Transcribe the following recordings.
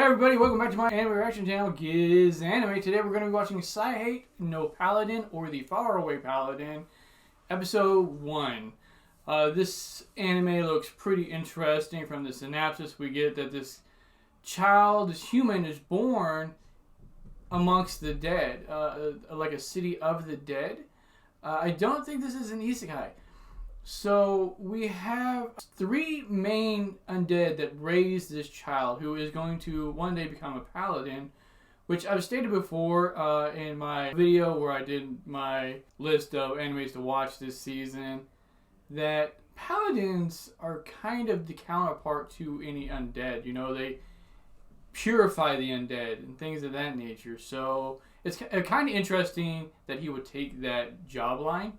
everybody, welcome back to my anime reaction channel, GizAnime. Today we're going to be watching Saihate no Paladin, or the Faraway Paladin, episode 1. This anime looks pretty interesting. From the synapsis we get that this child, this human, is born amongst the dead, like a city of the dead. I don't think this is an isekai. So we have 3 main undead that raise this child who is going to one day become a paladin, which I've stated before in my video where I did my list of animes to watch this season, that paladins are kind of the counterpart to any undead. You know, they purify the undead and things of that nature. So it's kind of interesting that he would take that job line.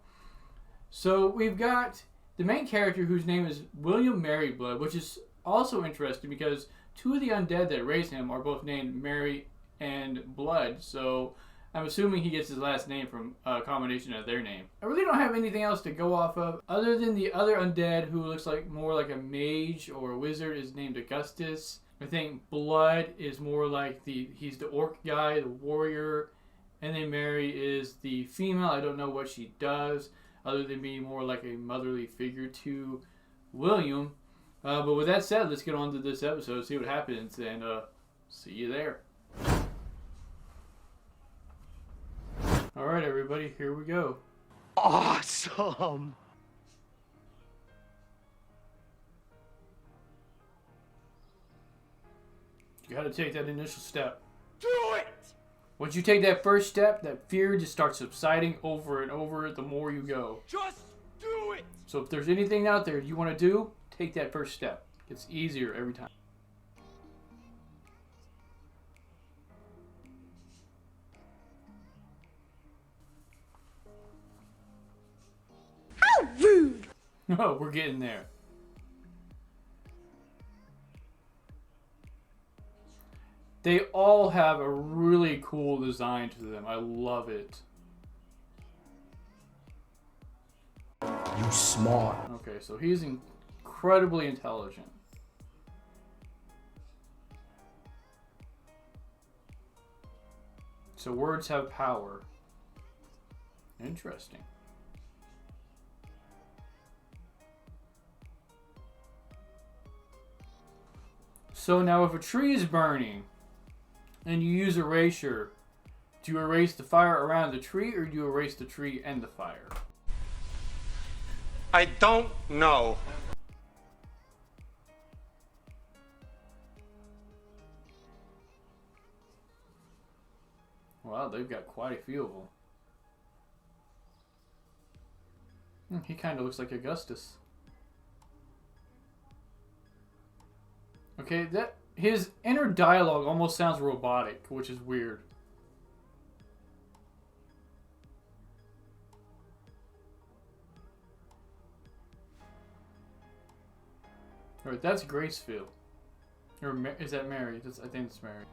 So we've got the main character whose name is William Maryblood, which is also interesting because 2 of the undead that raise him are both named Mary and Blood. So I'm assuming he gets his last name from a combination of their name. I really don't have anything else to go off of other than the other undead who looks like more like a mage or a wizard is named Agustus. I think Blood is more like he's the orc guy, the warrior. And then Mary is the female. I don't know what she does, other than being more like a motherly figure to William. But with that said, let's get on to this episode, see what happens, and see you there. Alright everybody, here we go. Awesome! You gotta take that initial step. Do it! Once you take that first step, that fear just starts subsiding over and over the more you go. Just do it! So if there's anything out there you want to do, take that first step. It's easier every time. How rude! Oh, we're getting there. They all have a really cool design to them. I love it. You smart. Okay, so he's incredibly intelligent. So words have power. Interesting. So now if a tree is burning and you use erasure, do you erase the fire around the tree or do you erase the tree and the fire? I don't know. Wow, they've got quite a few of them. He kind of looks like Agustus. Okay, his inner dialogue almost sounds robotic, which is weird. Alright, that's Gracefield. Or is that Mary? I think it's Mary.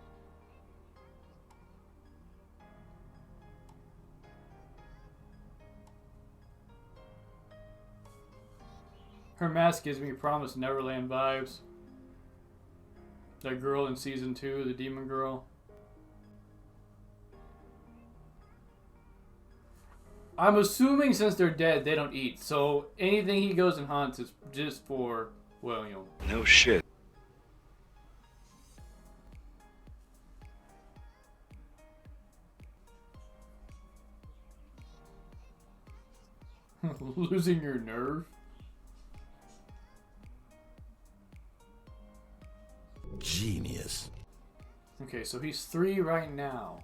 Her mask gives me Promised Neverland vibes. That girl in season 2, the demon girl. I'm assuming since they're dead, they don't eat. So anything he goes and hunts is just for William. No shit. Losing your nerve? Genius. Okay, so he's 3 right now.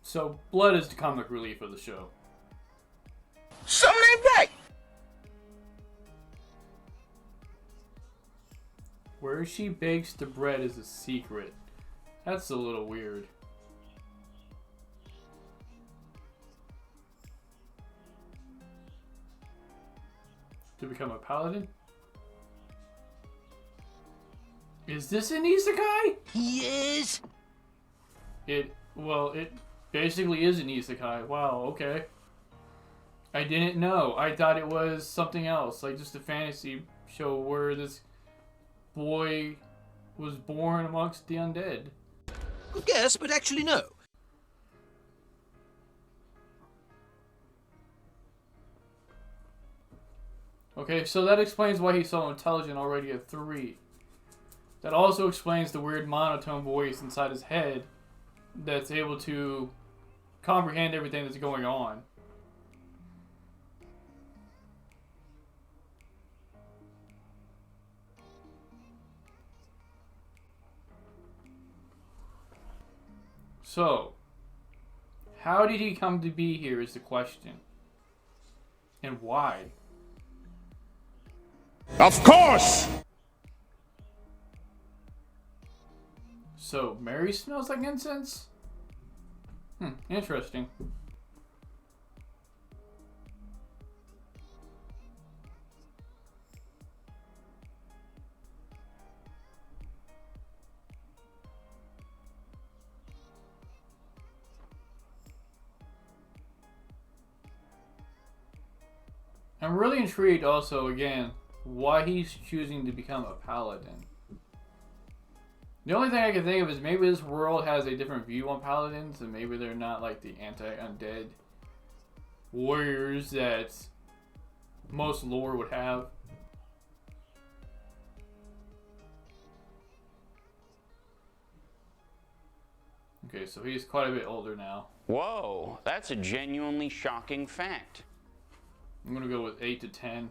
So Blood is the comic relief of the show. Something back! Where she bakes the bread is a secret. That's a little weird. To become a paladin? Is this an isekai? Yes! Well, it basically is an isekai. Wow, okay. I didn't know. I thought it was something else, like just a fantasy show where this boy was born amongst the undead. Good guess, but actually no. Okay, so that explains why he's so intelligent already at 3. That also explains the weird monotone voice inside his head that's able to comprehend everything that's going on. So, how did he come to be here is the question. And why? Of course! So, Mary smells like incense? Interesting. I'm really intrigued also, again, why he's choosing to become a paladin. The only thing I can think of is maybe this world has a different view on paladins, and maybe they're not like the anti-undead warriors that most lore would have. Okay, so he's quite a bit older now. Whoa, that's a genuinely shocking fact. I'm gonna go with 8 to 10.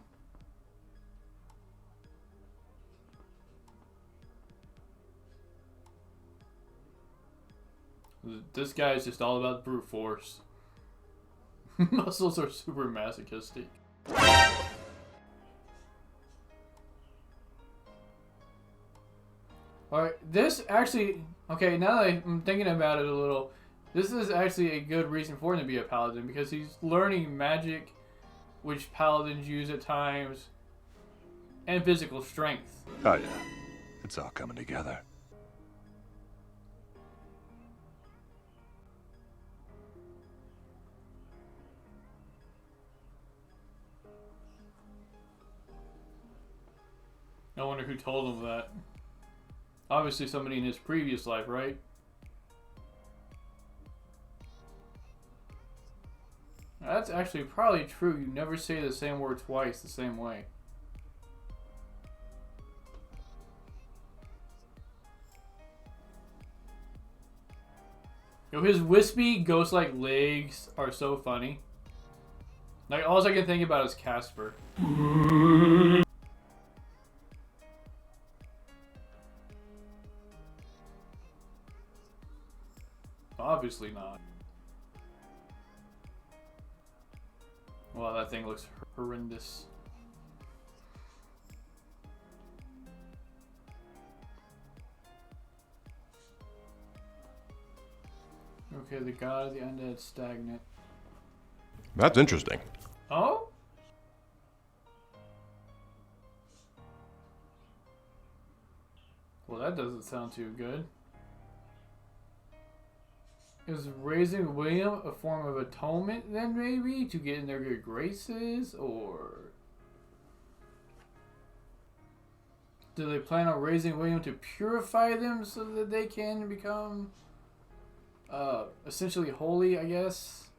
This guy is just all about brute force. Muscles are super masochistic. Alright, this actually... Okay, now that I'm thinking about it a little, this is actually a good reason for him to be a paladin, because he's learning magic, which paladins use at times, and physical strength. Oh yeah, it's all coming together. I wonder who told him that. Obviously somebody in his previous life, right? That's actually probably true. You never say the same word twice the same way. Yo, his wispy, ghost-like legs are so funny. Like, all I can think about is Casper. Obviously not. Wow, that thing looks horrendous. Okay, the god of the undead stagnant. That's interesting. Oh? Well, that doesn't sound too good. Is raising William a form of atonement then, maybe? To get in their good graces? Or do they plan on raising William to purify them so that they can become essentially holy, I guess?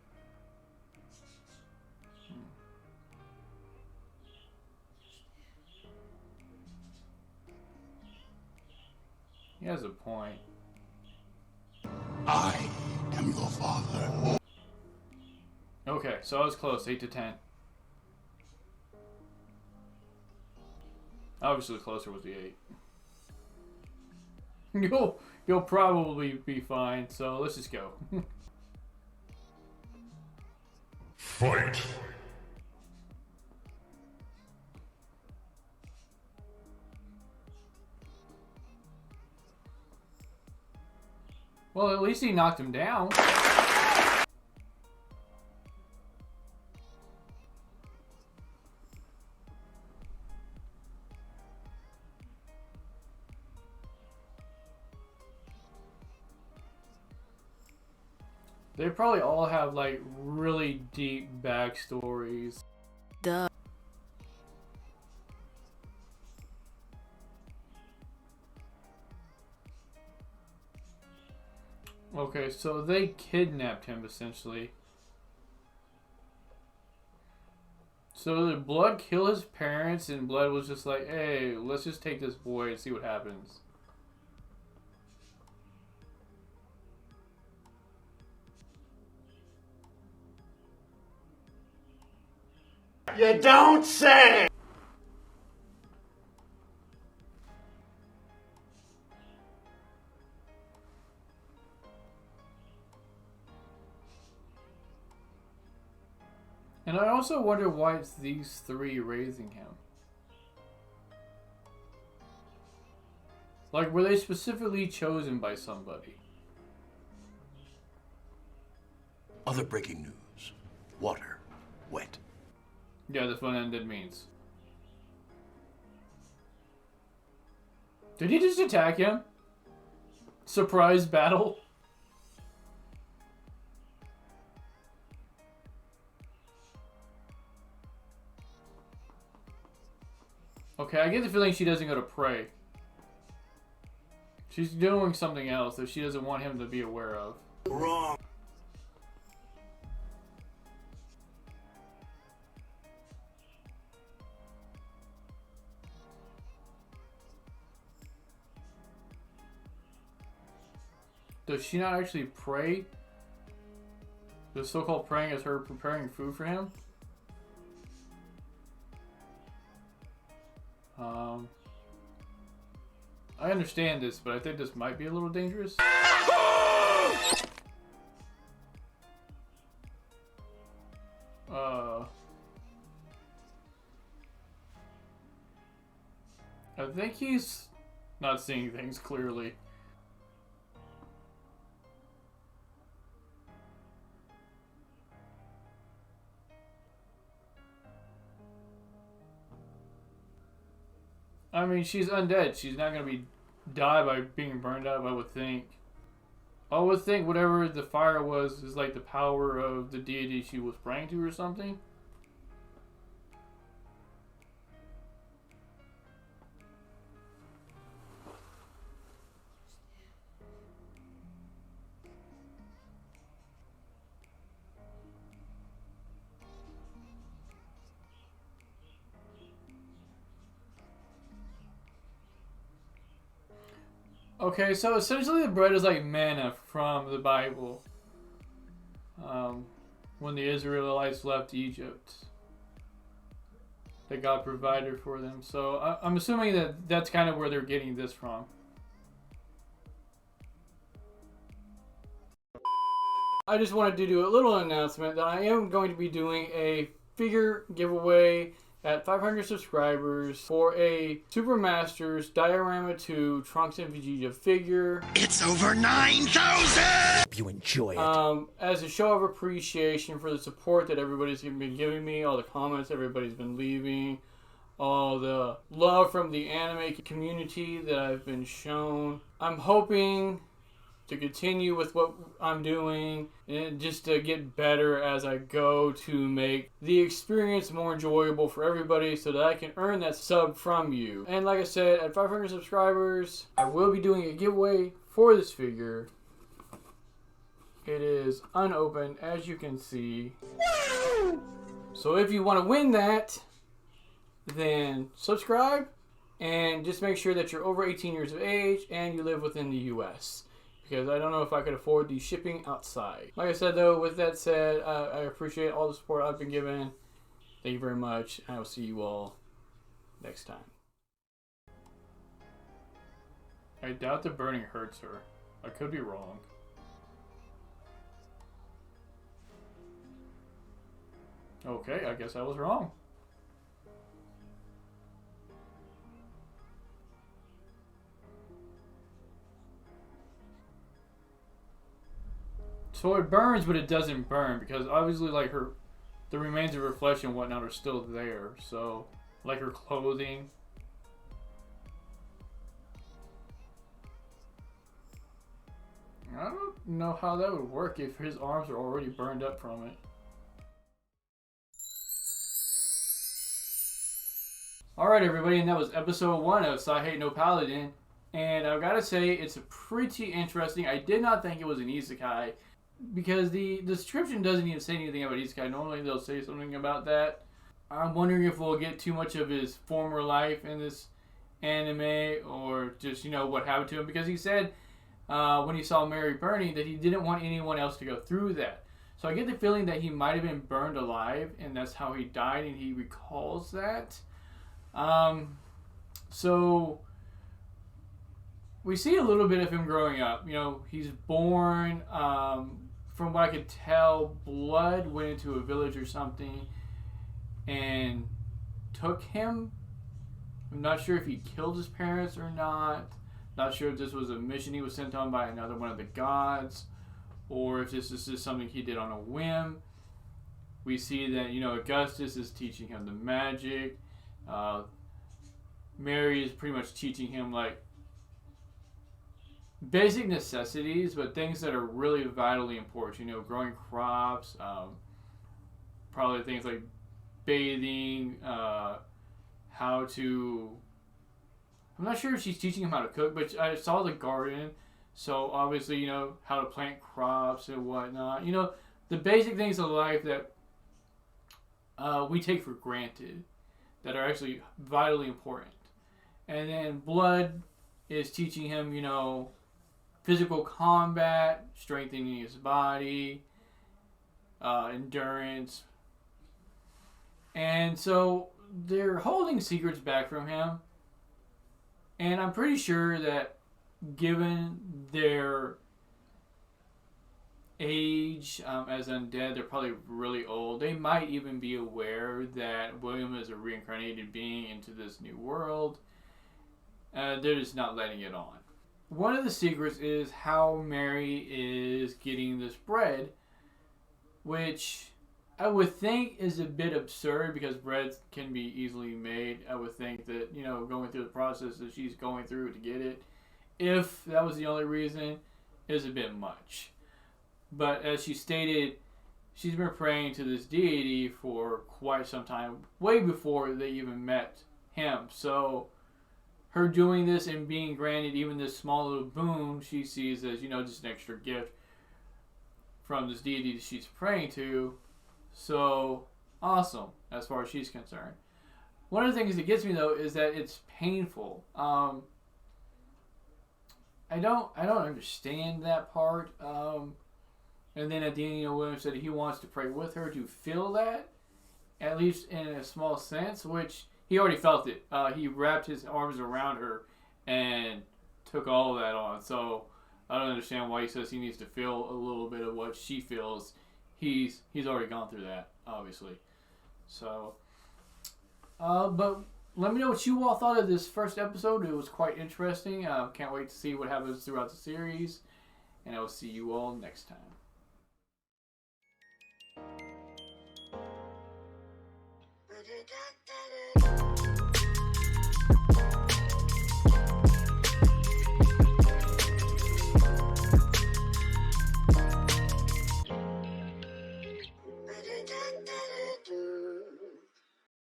He has a point. I am your father. Okay, so I was close, 8 to 10. Obviously closer was the 8. You'll probably be fine, so let's just go. Fight! Well, at least he knocked him down. They probably all have like really deep backstories. Duh. Okay, so they kidnapped him essentially. So did Blood kill his parents and Blood was just like, hey, let's just take this boy and see what happens? You don't say! And I also wonder why it's these three raising him. Like, were they specifically chosen by somebody? Other breaking news. Water. Wet. Yeah, that's what Undead means. Did he just attack him? Surprise battle? Okay, I get the feeling she doesn't go to pray. She's doing something else that she doesn't want him to be aware of. Wrong. Does she not actually pray? The so-called praying is her preparing food for him? I understand this, but I think this might be a little dangerous. I think he's not seeing things clearly. I mean, she's undead. She's not going to be die by being burned up, I would think. I would think whatever the fire was is like the power of the deity she was praying to or something. Okay, so essentially the bread is like manna from the Bible. When the Israelites left Egypt, that God provided for them. So I'm assuming that that's kind of where they're getting this from. I just wanted to do a little announcement that I am going to be doing a figure giveaway at 500 subscribers for a Super Masters Diorama 2 Trunks and Vegeta figure. It's over 9,000! You enjoy it. As a show of appreciation for the support that everybody's been giving me, all the comments everybody's been leaving, all the love from the anime community that I've been shown. I'm hoping to continue with what I'm doing and just to get better as I go to make the experience more enjoyable for everybody so that I can earn that sub from you. And like I said, at 500 subscribers, I will be doing a giveaway for this figure. It is unopened, as you can see. So if you want to win that, then subscribe and just make sure that you're over 18 years of age and you live within the US. Because I don't know if I could afford the shipping outside. Like I said though, with that said, I appreciate all the support I've been given. Thank you very much. I will see you all next time. I doubt the burning hurts her. I could be wrong. Okay, I guess I was wrong. So it burns, but it doesn't burn because obviously, like the remains of her flesh and whatnot are still there. So, like her clothing. I don't know how that would work if his arms are already burned up from it. Alright everybody, and that was episode 1 of Saihate no Paladin. And I've got to say, it's pretty interesting. I did not think it was an isekai, because the description doesn't even say anything about isekai. Normally they'll say something about that. I'm wondering if we'll get too much of his former life in this anime, or just, you know, what happened to him. Because he said when he saw Mary burning that he didn't want anyone else to go through that. So I get the feeling that he might have been burned alive, and that's how he died, and he recalls that. So we see a little bit of him growing up. You know, he's born, from what I could tell, blood went into a village or something and took him. I'm not sure if he killed his parents or not. Not sure if this was a mission he was sent on by another one of the gods, or if this is just something he did on a whim. We see that, you know, Agustus is teaching him the magic. Mary is pretty much teaching him, like, basic necessities, but things that are really vitally important. You know, growing crops, probably things like bathing, how to... I'm not sure if she's teaching him how to cook, but I saw the garden, so obviously, you know, how to plant crops and whatnot. You know, the basic things of life that we take for granted that are actually vitally important. And then Blood is teaching him, you know, physical combat, strengthening his body, endurance. And so they're holding secrets back from him. And I'm pretty sure that given their age as undead, they're probably really old. They might even be aware that William is a reincarnated being into this new world. They're just not letting it on. One of the secrets is how Mary is getting this bread, which I would think is a bit absurd because bread can be easily made. I would think that, you know, going through the process that she's going through to get it, if that was the only reason, is a bit much. But as she stated, she's been praying to this deity for quite some time, way before they even met him. So her doing this and being granted even this small little boon, she sees as, you know, just an extra gift from this deity that she's praying to. So awesome as far as she's concerned. One of the things that gets me though is that it's painful. I don't understand that part. And then at the end, you know, William said he wants to pray with her to feel that, at least in a small sense, which he already felt it. He wrapped his arms around her and took all of that on. So I don't understand why he says he needs to feel a little bit of what she feels. He's already gone through that, obviously. So, but let me know what you all thought of this first episode. It was quite interesting. Can't wait to see what happens throughout the series. And I will see you all next time.